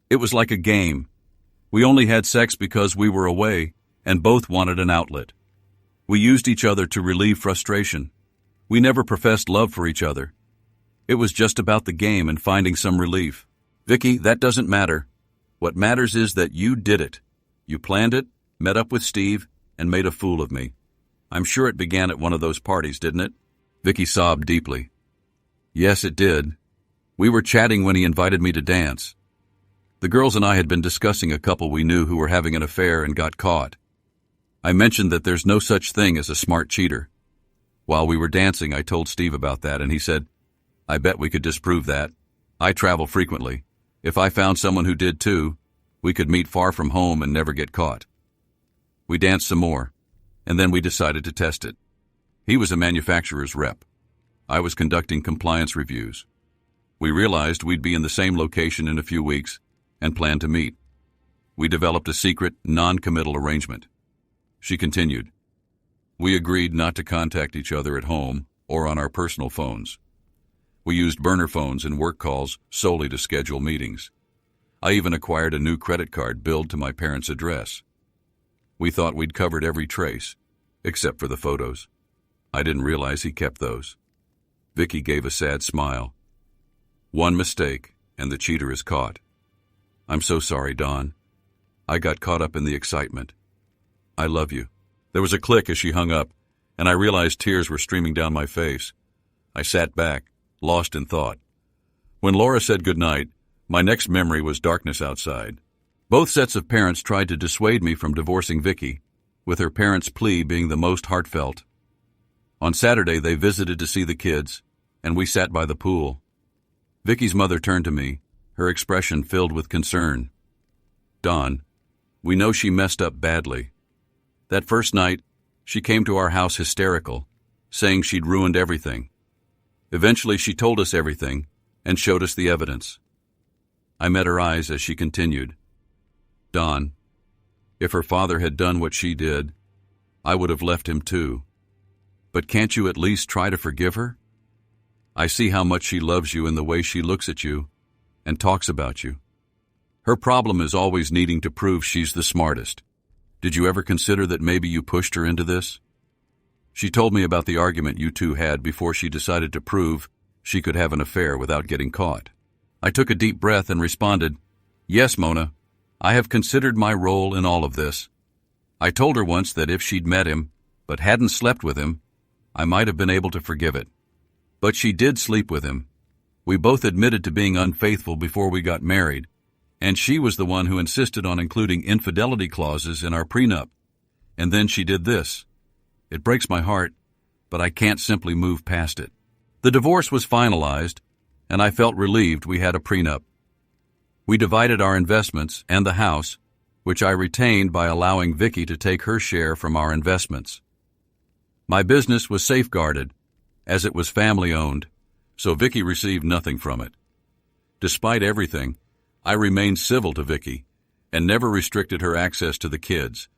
It was like a game. We only had sex because we were away and both wanted an outlet. We used each other to relieve frustration. We never professed love for each other. It was just about the game and finding some relief. Vicki, that doesn't matter. What matters is that you did it. You planned it, met up with Steve, and made a fool of me. I'm sure it began at one of those parties, didn't it?" Vicki sobbed deeply. "Yes, it did. We were chatting when he invited me to dance. The girls and I had been discussing a couple we knew who were having an affair and got caught. I mentioned that there's no such thing as a smart cheater. While we were dancing, I told Steve about that, and he said, 'I bet we could disprove that. I travel frequently. If I found someone who did too, we could meet far from home and never get caught.' We danced some more, and then we decided to test it. He was a manufacturer's rep. I was conducting compliance reviews. We realized we'd be in the same location in a few weeks and planned to meet. We developed a secret, non-committal arrangement." She continued, "We agreed not to contact each other at home or on our personal phones. We used burner phones and work calls solely to schedule meetings. I even acquired a new credit card billed to my parents' address. We thought we'd covered every trace, except for the photos. I didn't realize he kept those. Vicki gave a sad smile. One mistake, and the cheater is caught. I'm so sorry, Dawn. I got caught up in the excitement. I love you. There was a click as she hung up, and I realized tears were streaming down my face. I sat back, lost in thought. When Laura said goodnight, my next memory was darkness outside. Both sets of parents tried to dissuade me from divorcing Vicki, with her parents' plea being the most heartfelt. On Saturday, they visited to see the kids, and we sat by the pool. Vicki's mother turned to me, her expression filled with concern. Dawn, we know she messed up badly. That first night, she came to our house hysterical, saying she'd ruined everything. Eventually, she told us everything and showed us the evidence. I met her eyes as she continued. Dawn, if her father had done what she did, I would have left him too. But can't you at least try to forgive her? I see how much she loves you in the way she looks at you and talks about you. Her problem is always needing to prove she's the smartest. Did you ever consider that maybe you pushed her into this? She told me about the argument you two had before she decided to prove she could have an affair without getting caught. I took a deep breath and responded, Yes, Mona, I have considered my role in all of this. I told her once that if she'd met him, but hadn't slept with him, I might have been able to forgive it. But she did sleep with him. We both admitted to being unfaithful before we got married, and she was the one who insisted on including infidelity clauses in our prenup. And then she did this. It breaks my heart, but I can't simply move past it. The divorce was finalized, and I felt relieved we had a prenup. We divided our investments and the house, which I retained by allowing Vicki to take her share from our investments. My business was safeguarded, as it was family-owned, so Vicki received nothing from it. Despite everything, I remained civil to Vicki and never restricted her access to the kids,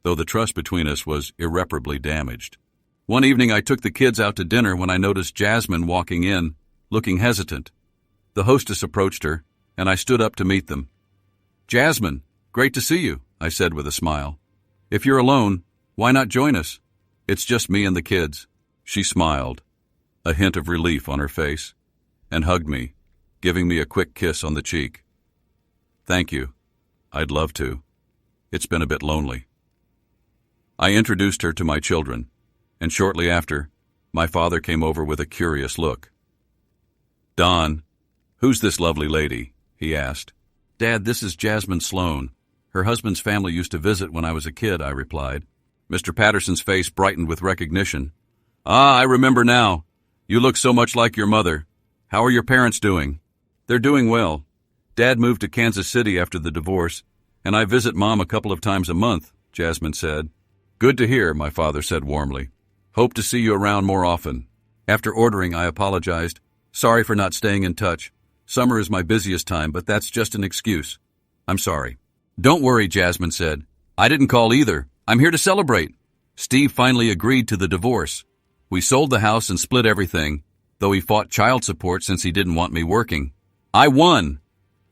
though the trust between us was irreparably damaged. One evening I took the kids out to dinner when I noticed Jasmine walking in, looking hesitant. The hostess approached her, and I stood up to meet them. Jasmine, great to see you, I said with a smile. If you're alone, why not join us? It's just me and the kids. She smiled, a hint of relief on her face, and hugged me, giving me a quick kiss on the cheek. Thank you. I'd love to. It's been a bit lonely. I introduced her to my children, and shortly after, my father came over with a curious look. Don, who's this lovely lady? He asked. Dad, this is Jasmine Sloan. Her husband's family used to visit when I was a kid, I replied. Mr. Patterson's face brightened with recognition. Ah, I remember now. You look so much like your mother. How are your parents doing? They're doing well. Dad moved to Kansas City after the divorce, and I visit Mom a couple of times a month, Jasmine said. Good to hear, my father said warmly. Hope to see you around more often. After ordering, I apologized. Sorry for not staying in touch. Summer is my busiest time, but that's just an excuse. I'm sorry. Don't worry, Jasmine said. I didn't call either. I'm here to celebrate. Steve finally agreed to the divorce. We sold the house and split everything, though he fought child support since he didn't want me working. I won.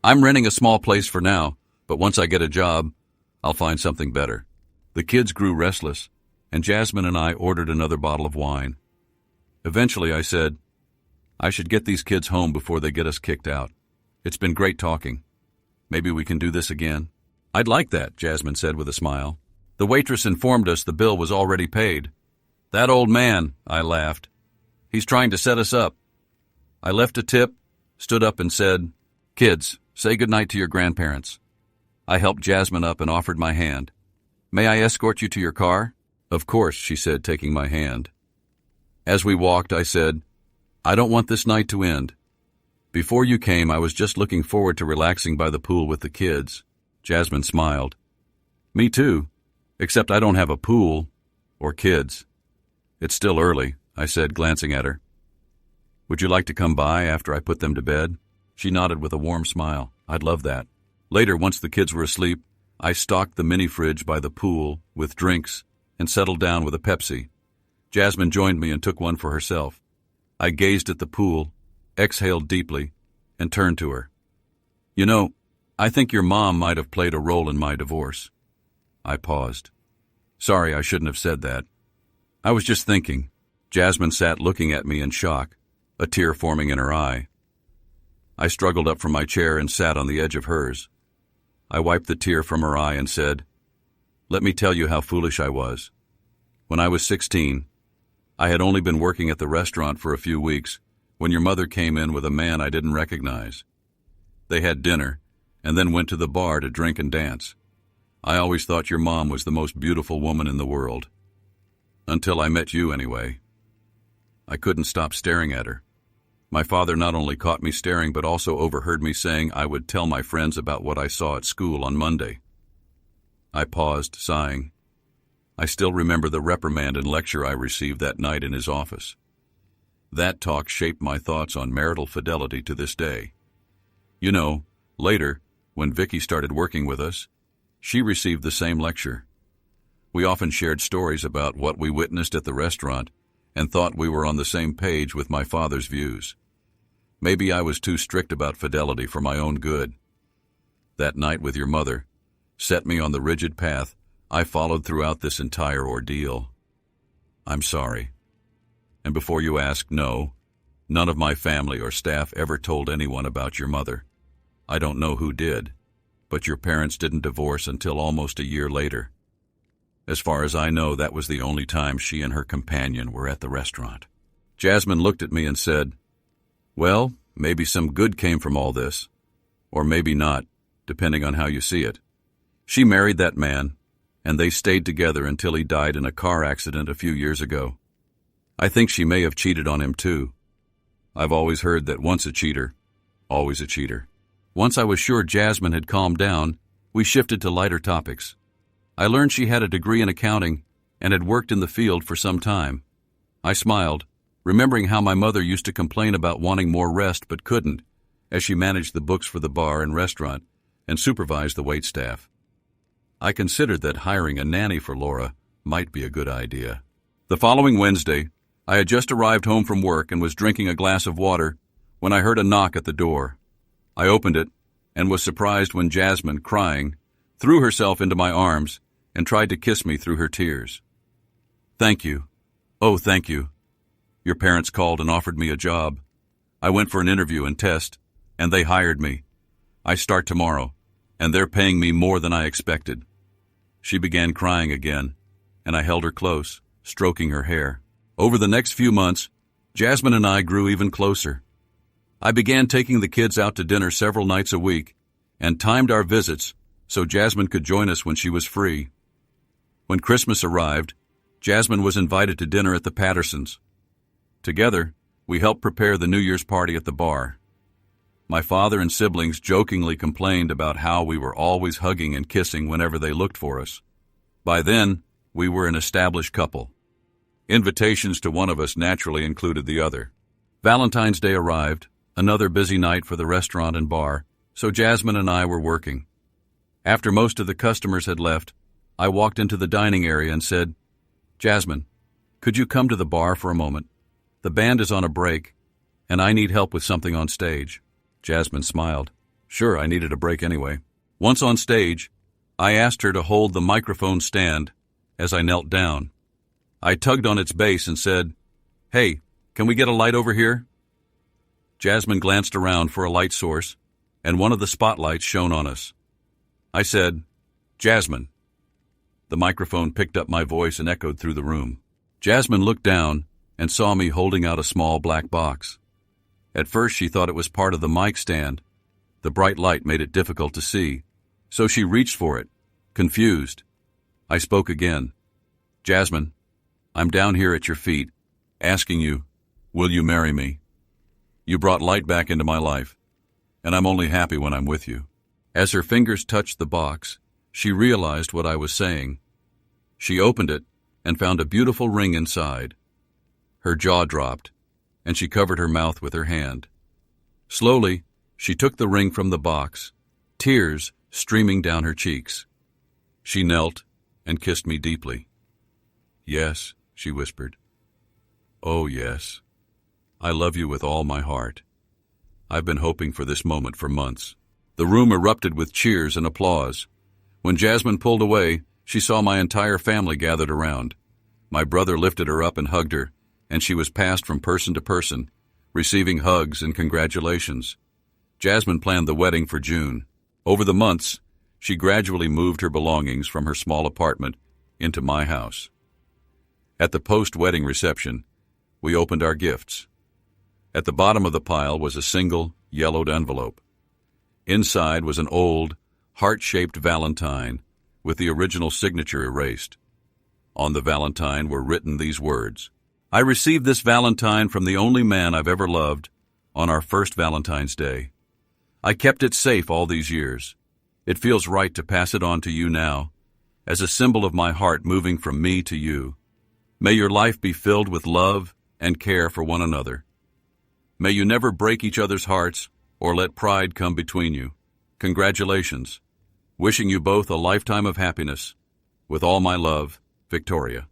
I'm renting a small place for now, but once I get a job, I'll find something better. The kids grew restless, and Jasmine and I ordered another bottle of wine. Eventually, I said, I should get these kids home before they get us kicked out. It's been great talking. Maybe we can do this again. I'd like that, Jasmine said with a smile. The waitress informed us the bill was already paid. That old man, I laughed. He's trying to set us up. I left a tip, stood up and said, Kids, say goodnight to your grandparents. I helped Jasmine up and offered my hand. May I escort you to your car? Of course, she said, taking my hand. As we walked, I said, I don't want this night to end. Before you came, I was just looking forward to relaxing by the pool with the kids. Jasmine smiled. Me too, except I don't have a pool or kids. It's still early, I said, glancing at her. Would you like to come by after I put them to bed? She nodded with a warm smile. I'd love that. Later, once the kids were asleep, I stocked the mini fridge by the pool with drinks and settled down with a Pepsi. Jasmine joined me and took one for herself. I gazed at the pool, exhaled deeply, and turned to her. You know, I think your mom might have played a role in my divorce. I paused. Sorry, I shouldn't have said that. I was just thinking. Jasmine sat looking at me in shock, a tear forming in her eye. I struggled up from my chair and sat on the edge of hers. I wiped the tear from her eye and said, "Let me tell you how foolish I was. When I was 16, I had only been working at the restaurant for a few weeks when your mother came in with a man I didn't recognize. They had dinner and then went to the bar to drink and dance. I always thought your mom was the most beautiful woman in the world. Until I met you, anyway. I couldn't stop staring at her. My father not only caught me staring but also overheard me saying I would tell my friends about what I saw at school on Monday." I paused, sighing. I still remember the reprimand and lecture I received that night in his office. That talk shaped my thoughts on marital fidelity to this day. You know, later, when Vicki started working with us, she received the same lecture. We often shared stories about what we witnessed at the restaurant and thought we were on the same page with my father's views. Maybe I was too strict about fidelity for my own good. That night with your mother set me on the rigid path I followed throughout this entire ordeal. I'm sorry. And before you ask, no, none of my family or staff ever told anyone about your mother. I don't know who did, but your parents didn't divorce until almost a year later. As far as I know, that was the only time she and her companion were at the restaurant." Jasmine looked at me and said, "Well, maybe some good came from all this, or maybe not, depending on how you see it. She married that man, and they stayed together until he died in a car accident a few years ago. I think she may have cheated on him too. I've always heard that once a cheater, always a cheater." Once I was sure Jasmine had calmed down, we shifted to lighter topics. I learned she had a degree in accounting and had worked in the field for some time. I smiled, remembering how my mother used to complain about wanting more rest but couldn't, as she managed the books for the bar and restaurant and supervised the waitstaff. I considered that hiring a nanny for Laura might be a good idea. The following Wednesday, I had just arrived home from work and was drinking a glass of water when I heard a knock at the door. I opened it and was surprised when Jasmine, crying, threw herself into my arms and tried to kiss me through her tears. "Thank you. Oh, thank you. Your parents called and offered me a job. I went for an interview and test, and they hired me. I start tomorrow, and they're paying me more than I expected." She began crying again, and I held her close, stroking her hair. Over the next few months, Jasmine and I grew even closer. I began taking the kids out to dinner several nights a week and timed our visits so Jasmine could join us when she was free. When Christmas arrived, Jasmine was invited to dinner at the Pattersons. Together, we helped prepare the New Year's party at the bar. My father and siblings jokingly complained about how we were always hugging and kissing whenever they looked for us. By then, we were an established couple. Invitations to one of us naturally included the other. Valentine's Day arrived, another busy night for the restaurant and bar, so Jasmine and I were working. After most of the customers had left, I walked into the dining area and said, "Jasmine, could you come to the bar for a moment? The band is on a break, and I need help with something on stage." Jasmine smiled. Sure, I needed a break anyway. Once on stage, I asked her to hold the microphone stand as I knelt down. I tugged on its base and said, "Hey, can we get a light over here?" Jasmine glanced around for a light source, and one of the spotlights shone on us. I said, "Jasmine." The microphone picked up my voice and echoed through the room. Jasmine looked down and saw me holding out a small black box. At first she thought it was part of the mic stand. The bright light made it difficult to see, so she reached for it, confused. I spoke again. "Jasmine, I'm down here at your feet, asking you, will you marry me? You brought light back into my life, and I'm only happy when I'm with you." As her fingers touched the box, she realized what I was saying. She opened it and found a beautiful ring inside. Her jaw dropped, and she covered her mouth with her hand. Slowly, she took the ring from the box, tears streaming down her cheeks. She knelt and kissed me deeply. "Yes," she whispered. "Oh, yes. I love you with all my heart. I've been hoping for this moment for months." The room erupted with cheers and applause. When Jasmine pulled away, she saw my entire family gathered around. My brother lifted her up and hugged her, and she was passed from person to person, receiving hugs and congratulations. Jasmine planned the wedding for June. Over the months, she gradually moved her belongings from her small apartment into my house. At the post-wedding reception, we opened our gifts. At the bottom of the pile was a single, yellowed envelope. Inside was an old, heart-shaped valentine with the original signature erased. On the valentine were written these words: "I received this valentine from the only man I've ever loved on our first Valentine's Day. I kept it safe all these years. It feels right to pass it on to you now, as a symbol of my heart moving from me to you. May your life be filled with love and care for one another. May you never break each other's hearts or let pride come between you. Congratulations. Wishing you both a lifetime of happiness. With all my love, Victoria."